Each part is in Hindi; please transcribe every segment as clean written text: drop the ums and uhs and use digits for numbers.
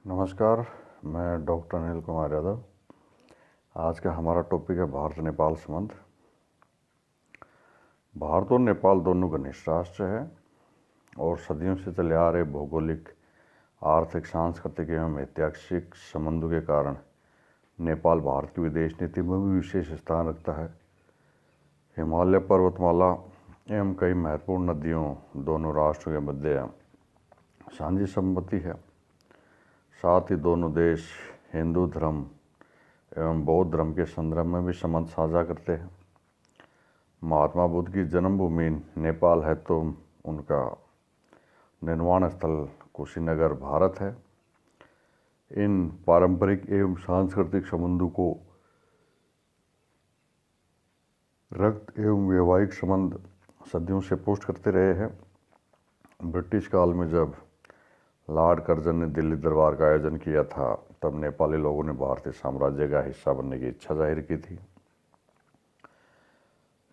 नमस्कार। मैं डॉक्टर अनिल कुमार यादव। आज का हमारा टॉपिक है भारत नेपाल संबंध। भारत और नेपाल दोनों घनिष्ठ राष्ट्र है और सदियों से चले आ रहे भौगोलिक, आर्थिक, सांस्कृतिक एवं ऐतिहासिक संबंधों के कारण नेपाल भारत की विदेश नीति में भी विशेष स्थान रखता है। हिमालय पर्वतमाला एवं कई महत्वपूर्ण नदियों दोनों राष्ट्रों के मध्य साझी संपत्ति है। साथ ही दोनों देश हिंदू धर्म एवं बौद्ध धर्म के संदर्भ में भी संबंध साझा करते हैं। महात्मा बुद्ध की जन्मभूमि नेपाल है तो उनका निर्वाण स्थल कुशीनगर भारत है। इन पारंपरिक एवं सांस्कृतिक संबंधों को रक्त एवं वैवाहिक संबंध सदियों से पुष्ट करते रहे हैं। ब्रिटिश काल में जब लॉर्ड कर्जन ने दिल्ली दरबार का आयोजन किया था तब नेपाली लोगों ने भारतीय साम्राज्य का हिस्सा बनने की इच्छा जाहिर की थी।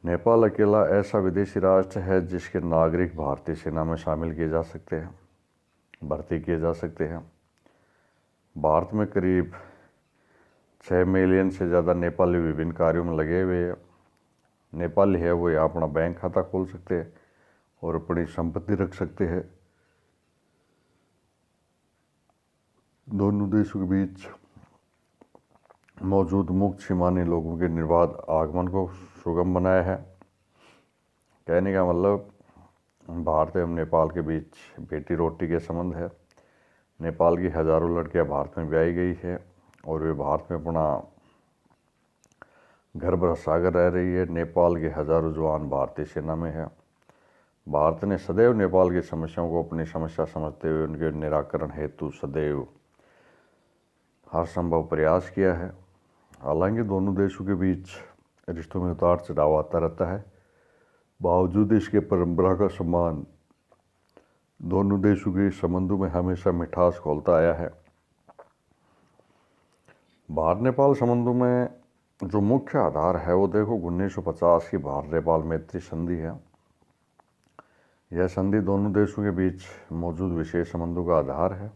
नेपाल अकेला ऐसा विदेशी राष्ट्र है जिसके नागरिक भारतीय सेना में शामिल किए जा सकते हैं, भर्ती किए जा सकते हैं। भारत में करीब 6 मिलियन से ज़्यादा नेपाली विभिन्न कार्यों में लगे हुए हैं। नेपाली है वो यहाँ अपना बैंक खाता खोल सकते हैं और अपनी संपत्ति रख सकते हैं। दोनों देशों के बीच मौजूद मुक्त सीमानी लोगों के निर्बाध आगमन को सुगम बनाया है। कहने का मतलब भारत एवं नेपाल के बीच बेटी रोटी के संबंध है। नेपाल की हजारों लड़कियां भारत में ब्याही गई है और वे भारत में अपना घर बसाकर रह रही है। नेपाल के हजारों जवान भारतीय सेना में है। भारत ने सदैव नेपाल की समस्याओं को अपनी समस्या समझते हुए उनके निराकरण हेतु सदैव हर संभव प्रयास किया है। हालांकि दोनों देशों के बीच रिश्तों में उतार चढ़ाव आता रहता है, बावजूद इसके परंपरा का सम्मान दोनों देशों के संबंधों में हमेशा मिठास घोलता आया है। भारत नेपाल संबंधों में जो मुख्य आधार है वो देखो 1950 की भारत नेपाल मैत्री संधि है। यह संधि दोनों देशों के बीच मौजूद विशेष संबंधों का आधार है।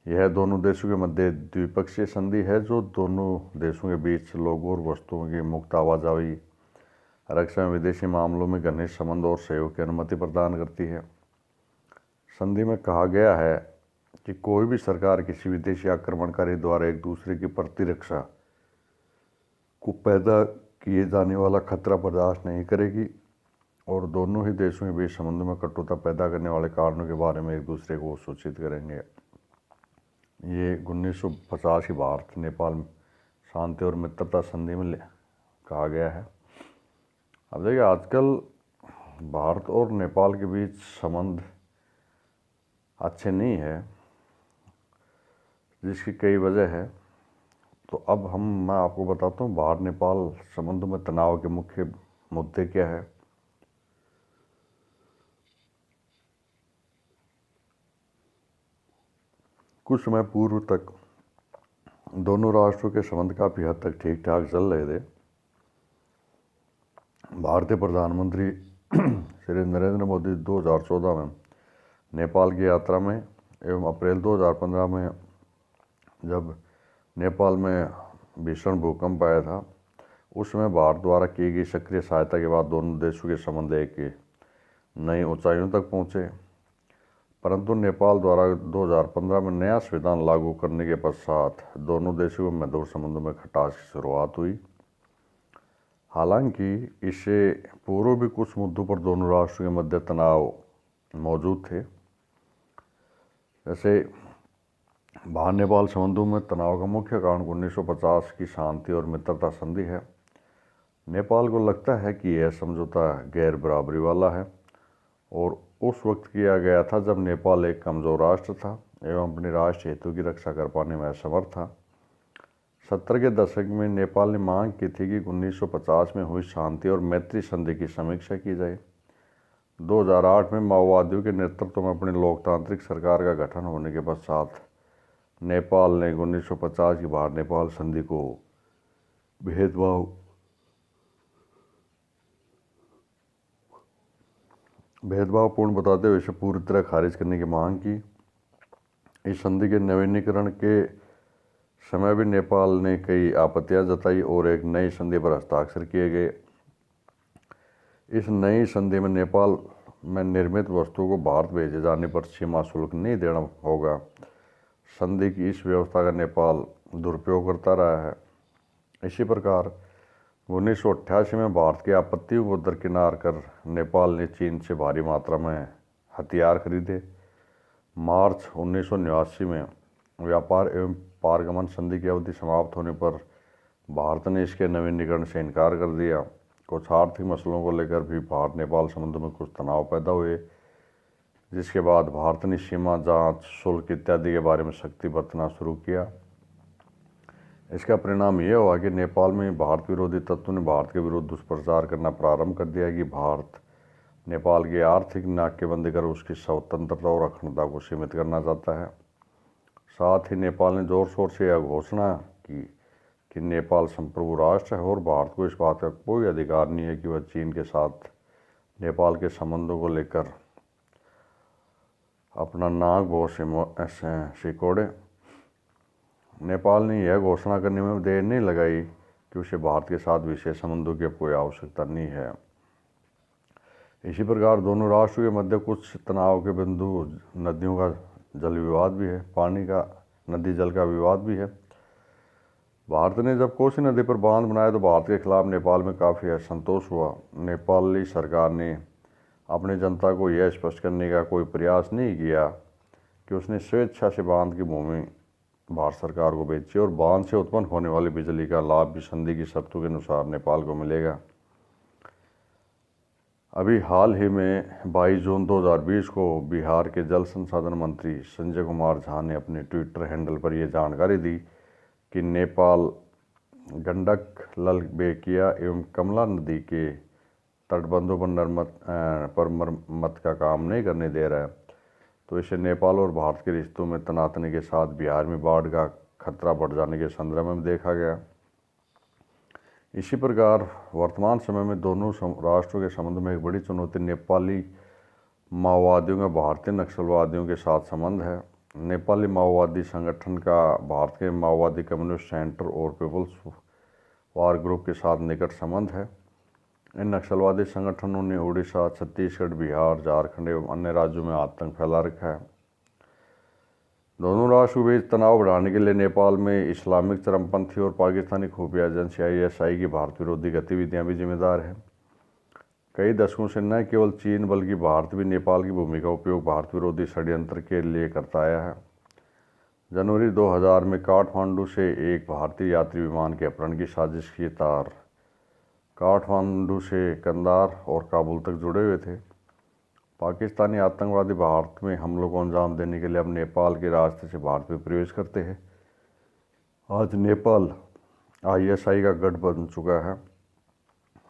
यह दोनों देशों के मध्य द्विपक्षीय संधि है जो दोनों देशों के बीच लोगों और वस्तुओं की मुक्त आवाजाही, रक्षा एवं विदेशी मामलों में घनिष्ठ संबंध और सहयोग की अनुमति प्रदान करती है। संधि में कहा गया है कि कोई भी सरकार किसी विदेशी आक्रमणकारी द्वारा एक दूसरे की प्रतिरक्षा को पैदा किए जाने वाला खतरा बर्दाश्त नहीं करेगी और दोनों ही देशों के बीच संबंधों में कटुता पैदा करने वाले कारणों के बारे में एक दूसरे को सूचित करेंगे। ये 1950 की भारत नेपाल शांति और मित्रता संधि में कहा गया है। अब देखिए आजकल भारत और नेपाल के बीच संबंध अच्छे नहीं है, जिसकी कई वजह है। तो अब मैं आपको बताता हूँ भारत नेपाल संबंधों में तनाव के मुख्य मुद्दे क्या है। कुछ समय पूर्व तक दोनों राष्ट्रों के संबंध काफ़ी हद तक ठीक ठाक चल रहे थे। भारतीय प्रधानमंत्री श्री नरेंद्र मोदी 2014 में नेपाल की यात्रा में एवं अप्रैल 2015 में जब नेपाल में भीषण भूकंप आया था उस समय भारत द्वारा की गई सक्रिय सहायता के बाद दोनों देशों के संबंध एक नई ऊंचाइयों तक पहुँचे। परंतु नेपाल द्वारा 2015 में नया संविधान लागू करने के पश्चात दोनों देशों में मधुर संबंधों में खटास की शुरुआत हुई। हालांकि इससे पूर्व भी कुछ मुद्दों पर दोनों राष्ट्रों के मध्य तनाव मौजूद थे। जैसे भारत नेपाल संबंधों में तनाव का मुख्य कारण 1950 की शांति और मित्रता संधि है। नेपाल को लगता है कि यह समझौता गैर बराबरी वाला है और उस वक्त किया गया था जब नेपाल एक कमज़ोर राष्ट्र था एवं अपने राष्ट्र हितों की रक्षा कर पाने में असमर्थ था। 70 के दशक में नेपाल ने मांग की थी कि 1950 में हुई शांति और मैत्री संधि की समीक्षा की जाए। 2008 में माओवादियों के नेतृत्व में अपनी लोकतांत्रिक सरकार का गठन होने के पश्चात नेपाल ने 1950 की भारत नेपाल संधि को भेदभावपूर्ण बताते हुए इसे पूरी तरह खारिज करने की मांग की। इस संधि के नवीनीकरण के समय भी नेपाल ने कई आपत्तियां जताई और एक नई संधि पर हस्ताक्षर किए गए। इस नई संधि में नेपाल में निर्मित वस्तुओं को भारत भेजे जाने पर सीमा शुल्क नहीं देना होगा। संधि की इस व्यवस्था का नेपाल दुरुपयोग करता रहा है। इसी प्रकार 1988 में भारत की आपत्तियों को दरकिनार कर नेपाल ने चीन से भारी मात्रा में हथियार खरीदे। मार्च 1989 में व्यापार एवं पारगमन संधि की अवधि समाप्त होने पर भारत ने इसके नवीनीकरण से इनकार कर दिया। कुछ आर्थिक मसलों को लेकर भी भारत नेपाल संबंधों में कुछ तनाव पैदा हुए, जिसके बाद भारत ने सीमा जांच, शुल्क इत्यादि के बारे में सख्ती बरतना शुरू किया। इसका परिणाम यह हुआ कि नेपाल में भारत विरोधी तत्वों ने भारत के विरुद्ध दुष्प्रचार करना प्रारंभ कर दिया कि भारत नेपाल की आर्थिक नाकेबंदी कर उसकी स्वतंत्रता और अखंडता को सीमित करना चाहता है। साथ ही नेपाल ने जोर शोर से यह घोषणा की कि नेपाल संप्रभु राष्ट्र है और भारत को इस बात का कोई अधिकार नहीं है कि वह चीन के साथ नेपाल के संबंधों को लेकर अपना नाक बहुत सिकोड़े। नेपाल ने यह घोषणा करने में देर नहीं लगाई कि उसे भारत के साथ विशेष संबंधों की कोई आवश्यकता नहीं है। इसी प्रकार दोनों राष्ट्रों के मध्य कुछ तनाव के बिंदु, नदियों का जल विवाद भी है, पानी का नदी जल का विवाद भी है। भारत ने जब कोसी नदी पर बांध बनाया तो भारत के खिलाफ नेपाल में काफ़ी असंतोष हुआ। नेपाली सरकार ने अपनी जनता को यह स्पष्ट करने का कोई प्रयास नहीं किया कि उसने स्वेच्छा से बांध की भूमि भारत सरकार को बेची और बांध से उत्पन्न होने वाली बिजली का लाभ भी संधि की शर्तों के अनुसार नेपाल को मिलेगा। अभी हाल ही में 22 जून 2020 को बिहार के जल संसाधन मंत्री संजय कुमार झा ने अपने ट्विटर हैंडल पर यह जानकारी दी कि नेपाल गंडक, ललबेकिया एवं कमला नदी के तटबंधों पर मरम्मत का काम नहीं करने दे रहा है, तो इसे नेपाल और भारत के रिश्तों में तनातनी के साथ बिहार में बाढ़ का खतरा बढ़ जाने के संदर्भ में देखा गया। इसी प्रकार वर्तमान समय में दोनों राष्ट्रों के संबंध में एक बड़ी चुनौती नेपाली माओवादियों का भारतीय नक्सलवादियों के साथ संबंध है। नेपाली माओवादी संगठन का भारत के माओवादी कम्युनिस्ट सेंटर और पीपल्स वार ग्रुप के साथ निकट संबंध है। इन नक्सलवादी संगठनों ने उड़ीसा, छत्तीसगढ़, बिहार, झारखंड एवं अन्य राज्यों में आतंक फैला रखा है। दोनों राष्ट्रों के बीच तनाव बढ़ाने के लिए नेपाल में इस्लामिक चरमपंथी और पाकिस्तानी खुफिया एजेंसी ISI की भारत विरोधी गतिविधियां भी जिम्मेदार हैं। कई दशकों से न केवल चीन बल्कि भारत भी नेपाल की भूमि का उपयोग भारत विरोधी षड्यंत्र के लिए करता आया है। जनवरी 2000 में काठमांडू से एक भारतीय यात्री विमान के अपहरण की साजिश की तार काठमांडू से कंधार और काबुल तक जुड़े हुए थे। पाकिस्तानी आतंकवादी भारत में हमलों को अंजाम देने के लिए अब नेपाल के रास्ते से भारत में प्रवेश करते हैं। आज नेपाल ISI का गढ़ बन चुका है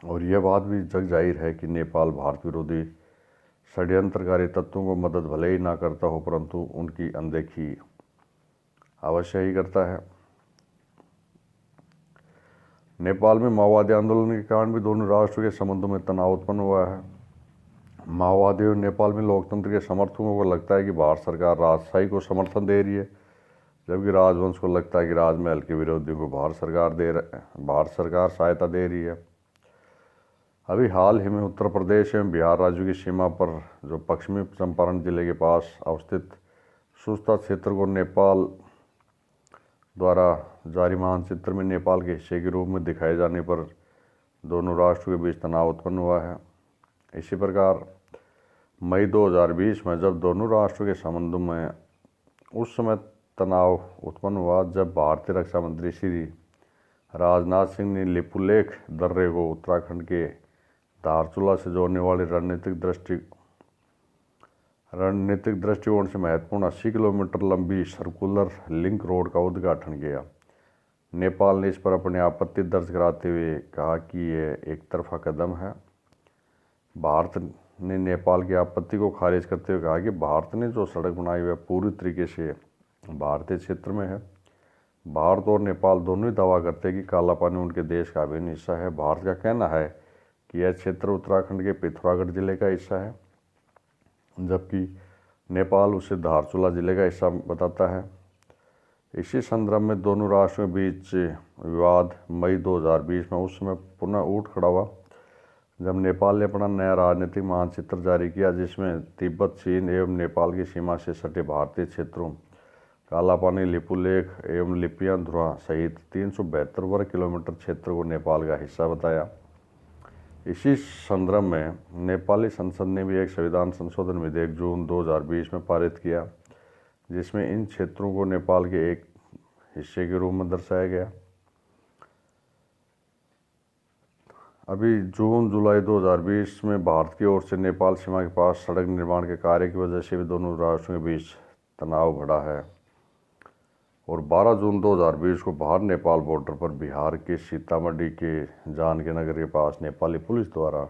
और यह बात भी जग जाहिर है कि नेपाल भारत विरोधी षड्यंत्रकारी तत्वों को मदद भले ही ना करता हो, परंतु उनकी अनदेखी अवश्य ही करता है। नेपाल में माओवादी आंदोलन के कारण भी दोनों राष्ट्रों के संबंधों में तनाव उत्पन्न हुआ है। माओवादियों नेपाल में लोकतंत्र के समर्थकों को लगता है कि भारत सरकार राजशाही को समर्थन दे रही है, जबकि राजवंश को लगता है कि राजमहल के विरोधियों को भारत सरकार सहायता दे रही है। अभी हाल ही में उत्तर प्रदेश एवं बिहार राज्यों की सीमा पर जो पश्चिमी चंपारण जिले के पास अवस्थित सुस्ता क्षेत्र को नेपाल द्वारा जारी मानचित्र में नेपाल के हिस्से के रूप में दिखाए जाने पर दोनों राष्ट्रों के बीच तनाव उत्पन्न हुआ है। इसी प्रकार मई 2020 में जब दोनों राष्ट्रों के संबंधों में उस समय तनाव उत्पन्न हुआ जब भारतीय रक्षा मंत्री श्री राजनाथ सिंह ने लिपुलेख दर्रे को उत्तराखंड के धारचूला से जोड़ने वाली रणनीतिक दृष्टिकोण से महत्वपूर्ण 80 किलोमीटर लंबी सर्कुलर लिंक रोड का उद्घाटन किया। नेपाल ने इस पर अपनी आपत्ति दर्ज कराते हुए कहा कि यह एक तरफा कदम है। भारत ने नेपाल की आपत्ति को खारिज करते हुए कहा कि भारत ने जो सड़क बनाई वह पूरी तरीके से भारतीय क्षेत्र में है। भारत और नेपाल दोनों ही दावा करते हैं कि काला पानी उनके देश का अभिन्न हिस्सा है। भारत का कहना है कि यह क्षेत्र उत्तराखंड के पिथौरागढ़ जिले का हिस्सा है, जबकि नेपाल उसे धारचूला जिले का हिस्सा बताता है। इसी संदर्भ में दोनों राष्ट्रों के बीच विवाद मई 2020 में उस समय पुनः उठ खड़ा हुआ, जब नेपाल ने अपना नया राजनीतिक मानचित्र जारी किया, जिसमें तिब्बत, चीन एवं नेपाल की सीमा से सटे भारतीय क्षेत्रों कालापानी, लिपुलेख एवं लिपियां-ध्रुवा सहित 372 वर्ग किलोमीटर क्षेत्र को नेपाल का हिस्सा बताया। इसी संदर्भ में नेपाली संसद ने भी एक संविधान संशोधन विधेयक जून 2020 में पारित किया, जिसमें इन क्षेत्रों को नेपाल के एक हिस्से के रूप में दर्शाया गया। अभी जून जुलाई 2020 में भारत की ओर से नेपाल सीमा के पास सड़क निर्माण के कार्य की वजह से भी दोनों राष्ट्रों के बीच तनाव बढ़ा है और 12 जून 2020 को बाहर नेपाल बॉर्डर पर बिहार के सीतामढ़ी के जानकी नगर के पास नेपाली पुलिस द्वारा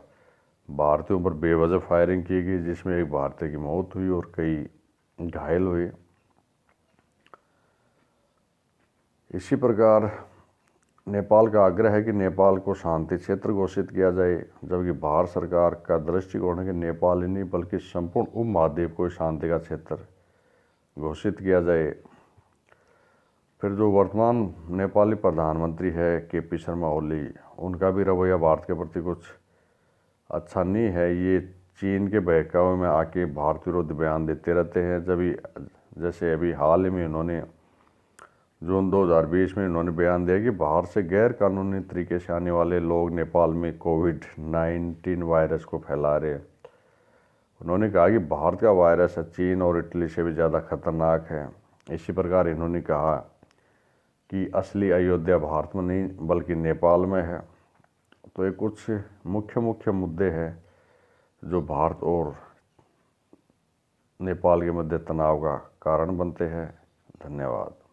भारतीयों पर बेवजह फायरिंग की गई, जिसमें एक भारतीय की मौत हुई और कई घायल हुए। इसी प्रकार नेपाल का आग्रह है कि नेपाल को शांति क्षेत्र घोषित किया जाए, जबकि भारत सरकार का दृष्टिकोण है कि नेपाल ही नहीं बल्कि संपूर्ण उपमहाद्वीप को शांति का क्षेत्र घोषित किया जाए। फिर जो वर्तमान नेपाली प्रधानमंत्री है केपी शर्मा ओली, उनका भी रवैया भारत के प्रति कुछ अच्छा नहीं है। ये चीन के बहकावे में आके भारत विरोधी बयान देते रहते हैं। जैसे अभी हाल ही में उन्होंने जून 2020 में उन्होंने बयान दिया कि बाहर से गैर कानूनी तरीके से आने वाले लोग नेपाल में कोविड-19 वायरस को फैला रहे। उन्होंने कहा कि भारत का वायरस चीन और इटली से भी ज़्यादा खतरनाक है। इसी प्रकार इन्होंने कहा कि असली अयोध्या भारत में नहीं बल्कि नेपाल में है। तो ये कुछ मुख्य मुद्दे हैं जो भारत और नेपाल के मध्य तनाव का कारण बनते हैं। धन्यवाद।